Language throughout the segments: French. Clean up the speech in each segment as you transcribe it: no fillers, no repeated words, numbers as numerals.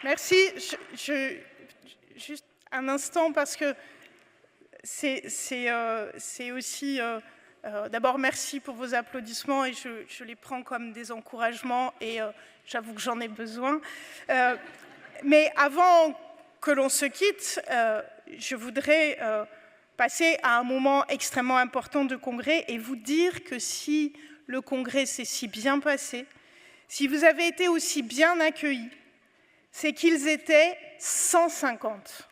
Merci. Juste un instant, parce que c'est aussi... D'abord, merci pour vos applaudissements et je les prends comme des encouragements et j'avoue que j'en ai besoin. Mais avant que l'on se quitte, je voudrais passer à un moment extrêmement important de congrès et vous dire que si le congrès s'est si bien passé, si vous avez été aussi bien accueillis, c'est qu'ils étaient 150.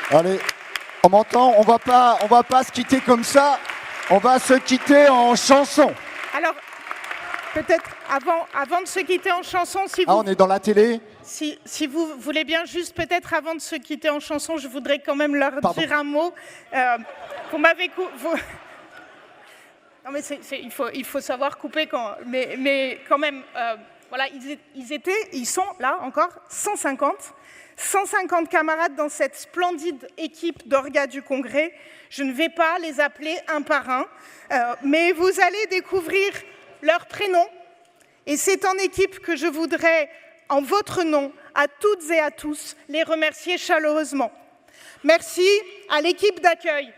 Allez, on m'entend, on va pas se quitter comme ça, on va se quitter en chanson. Alors, peut-être avant de se quitter en chanson, si vous... Ah, on est dans la télé. Si vous voulez bien, juste peut-être avant de se quitter en chanson, je voudrais quand même leur dire un mot. Vous m'avez... Non mais il faut savoir couper quand... Mais quand même, voilà, ils sont là encore, 150 camarades dans cette splendide équipe d'orgas du Congrès. Je ne vais pas les appeler un par un, mais vous allez découvrir leurs prénoms. Et c'est en équipe que je voudrais, en votre nom, à toutes et à tous, les remercier chaleureusement. Merci à l'équipe d'accueil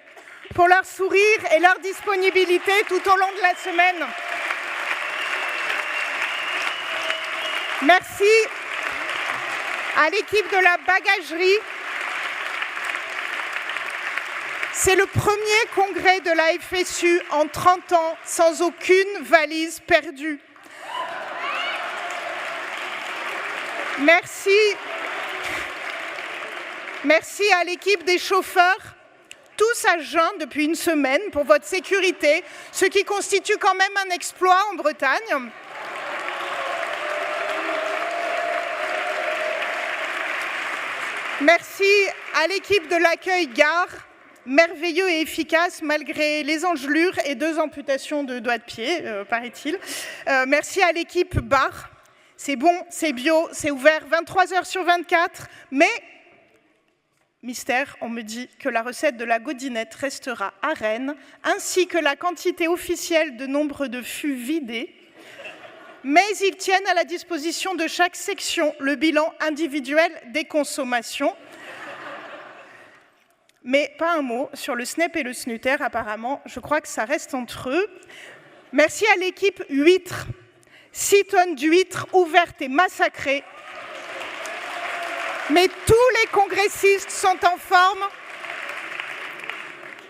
pour leur sourire et leur disponibilité tout au long de la semaine. Merci à l'équipe de la bagagerie. C'est le premier congrès de la FSU en 30 ans sans aucune valise perdue. Merci à l'équipe des chauffeurs, tous à jeun depuis une semaine pour votre sécurité, ce qui constitue quand même un exploit en Bretagne. Merci à l'équipe de l'accueil gare, merveilleux et efficace malgré les engelures et 2 amputations de doigts de pied, paraît-il. Merci à l'équipe bar. C'est bon, c'est bio, c'est ouvert 23h sur 24, mais, mystère, on me dit que la recette de la godinette restera à Rennes, ainsi que la quantité officielle de nombre de fûts vidés. Mais ils tiennent à la disposition de chaque section le bilan individuel des consommations. Mais pas un mot sur le SNEP et le SNUTER, apparemment. Je crois que ça reste entre eux. Merci à l'équipe huîtres. 6 tonnes d'huîtres ouvertes et massacrées. Mais tous les congressistes sont en forme.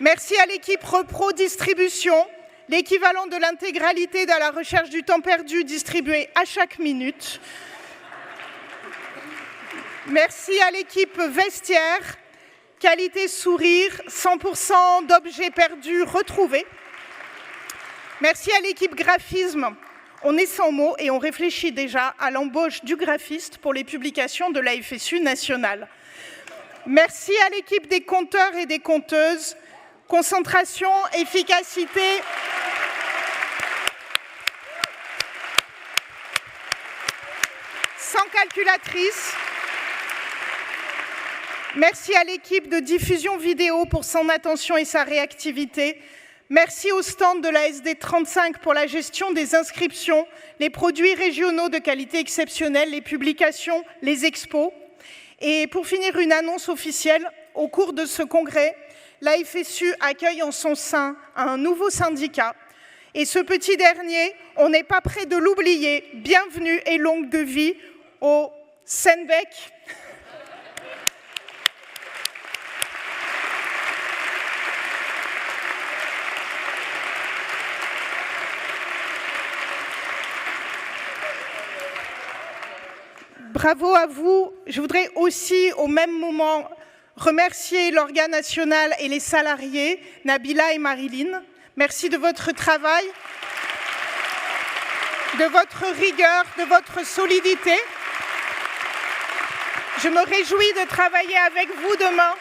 Merci à l'équipe Repro Distribution. L'équivalent de l'intégralité de la recherche du temps perdu distribué à chaque minute. Merci à l'équipe Vestiaire, qualité sourire, 100% d'objets perdus retrouvés. Merci à l'équipe Graphisme. On est sans mots et on réfléchit déjà à l'embauche du graphiste pour les publications de la FSU nationale. Merci à l'équipe des compteurs et des compteuses. Concentration, efficacité. Sans calculatrice. Merci à l'équipe de diffusion vidéo pour son attention et sa réactivité. Merci au stand de la SD35 pour la gestion des inscriptions, les produits régionaux de qualité exceptionnelle, les publications, les expos. Et pour finir, une annonce officielle. Au cours de ce congrès, la FSU accueille en son sein un nouveau syndicat. Et ce petit dernier, on n'est pas près de l'oublier. Bienvenue et longue de vie au Senbec. Bravo à vous. Je voudrais aussi, au même moment, remercier l'organe national et les salariés, Nabila et Marilyn. Merci de votre travail. de votre rigueur, de votre solidité. Je me réjouis de travailler avec vous demain.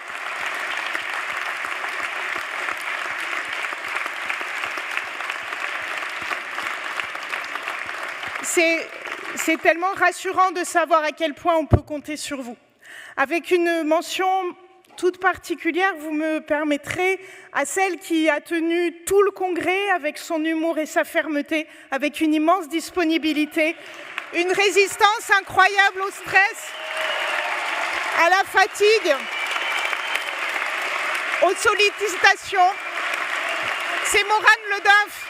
C'est tellement rassurant de savoir à quel point on peut compter sur vous. Avec une mention toute particulière, vous me permettrez, à celle qui a tenu tout le congrès avec son humour et sa fermeté, avec une immense disponibilité, une résistance incroyable au stress, à la fatigue, aux sollicitations. C'est Morane Ledeuf.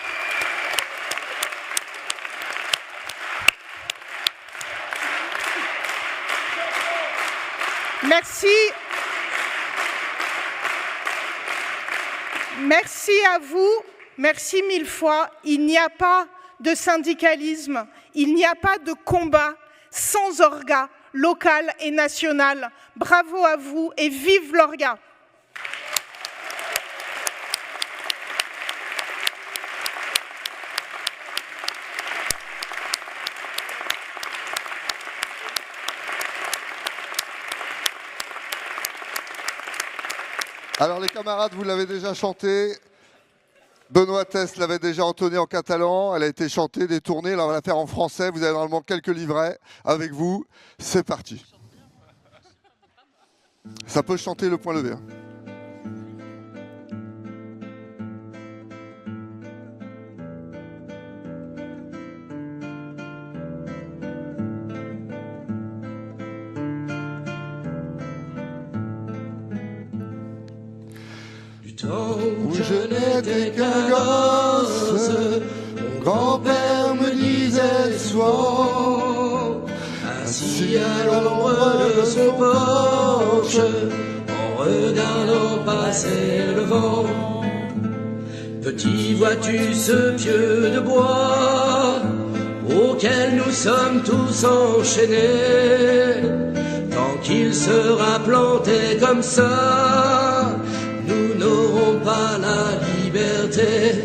Merci. Merci à vous, merci mille fois. Il n'y a pas de syndicalisme, il n'y a pas de combat sans orga local et national. Bravo à vous et vive l'orga. Alors les camarades, vous l'avez déjà chanté. Benoît Test l'avait déjà entonnée en catalan. Elle a été chantée, détournée. Là, on va la faire en français. Vous avez normalement quelques livrets avec vous. C'est parti. Ça peut chanter le point levé. Où je n'étais qu'un gosse, mon grand-père me disait souvent, assis à l'ombre de son porche, en regardant passer le vent. Petit, vois-tu ce pieu de bois auquel nous sommes tous enchaînés? Tant qu'il sera planté comme ça, nous n'aurons pas la liberté.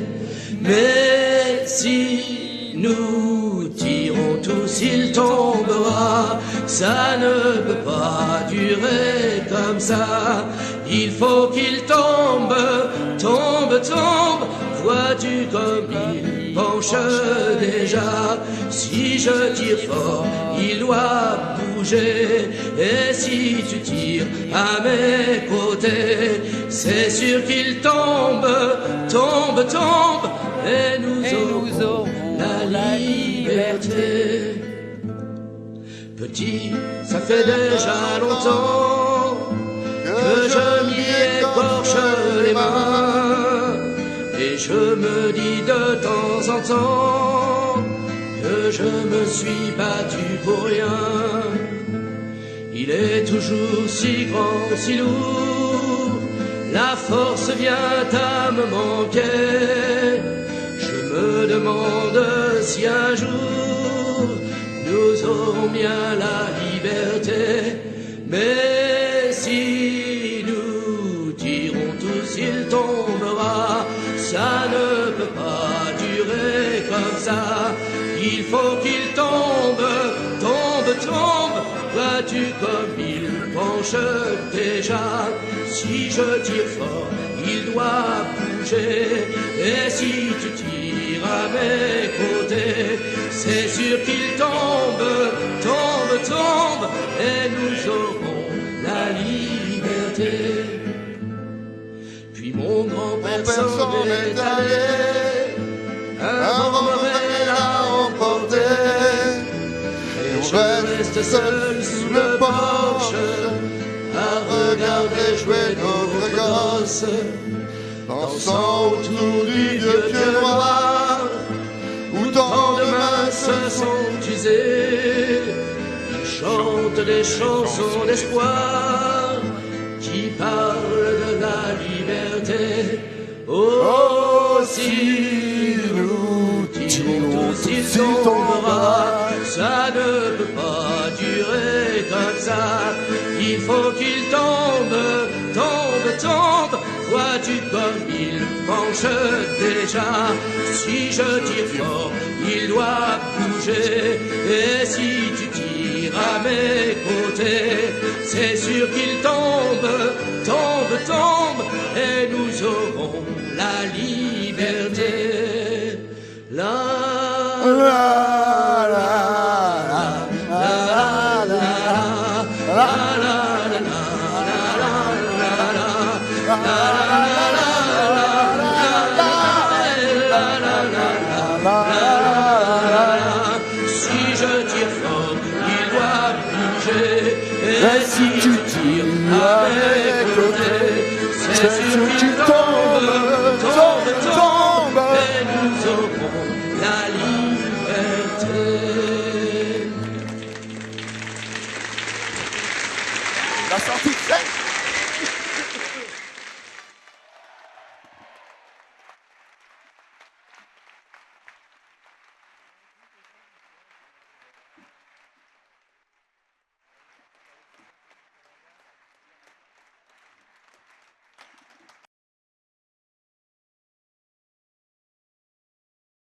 Mais si nous tirons tous, il tombera. Ça ne peut pas durer comme ça. Il faut qu'il tombe, tombe, tombe. Vois-tu comme il penche déjà? Si je tire fort, il doit bouger. Et si tu tires à mes côtés, c'est sûr qu'il tombe, tombe, tombe. Et nous aurons la liberté. Petit, ça fait déjà longtemps que je m'y écorche les mains. Et je me dis de temps en temps que je me suis battu pour rien. Il est toujours si grand, si lourd, la force vient à me manquer. Je me demande si un jour nous aurons bien la liberté. Mais si nous tirons tous, il tombera. Ça ne peut pas durer comme ça. Il faut qu'il tombe, tombe, tombe. Vois-tu comme il penche déjà? Si je tire fort, il doit bouger. Et si tu tires à mes côtés, c'est sûr qu'il tombe, tombe, tombe. Et nous aurons la liberté. Puis mon grand-père s'en est allé, un vent mauvais l'a emporté, et je reste seul sous le porche, à regarder jouer notre gosse, dansant autour du vieux pieu noir, où tant de mains se sont usées. Ils chantent des chansons d'espoir qui parlent de la liberté. Oh, si nous tirons tous, il tombera. Ça ne peut pas durer comme ça. Il faut qu'il tombe, tombe, tombe. Vois-tu comme il penche déjà. Si je tire fort, il doit bouger. Et si tu tires à mes côtés, c'est sûr qu'il tombe, tombe, tombe, et nous aurons la liberté. Si je tire fort, il doit bouger. Et si tu tires à mes côtés, c'est sûr qu'il tombe, tombe, tombe, et nous aurons la liberté. La sortie de scène.